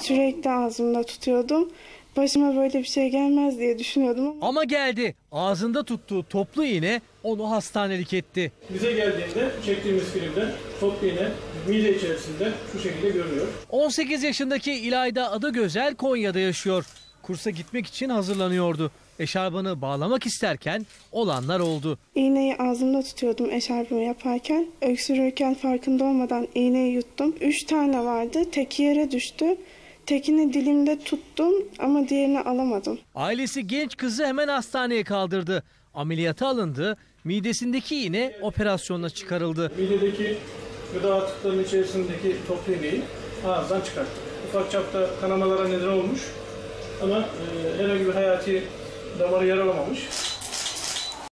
Sürekli ağzımda tutuyordum. Başıma böyle bir şey gelmez diye düşünüyordum. Ama geldi. Ağzında tuttuğu toplu iğne onu hastanelik etti. Bize geldiğinde çektiğimiz filmde toplu iğne mide içerisinde şu şekilde görünüyor. 18 yaşındaki İlayda Adıgözel Konya'da yaşıyor. Kursa gitmek için hazırlanıyordu. Eşarbını bağlamak isterken olanlar oldu. İğneyi ağzımda tutuyordum eşarbımı yaparken. Öksürürken farkında olmadan iğneyi yuttum. 3 tane vardı. Teki yere düştü. Tekini dilimde tuttum ama diğerini alamadım. Ailesi genç kızı hemen hastaneye kaldırdı. Ameliyata alındı. Midesindeki iğne operasyonla çıkarıldı. Midedeki gıda atıklarının içerisindeki toplu iğneyi ağızdan çıkarttı. Ufak çapta kanamalara neden olmuş ama herhangi bir hayati damarı yaralamamış.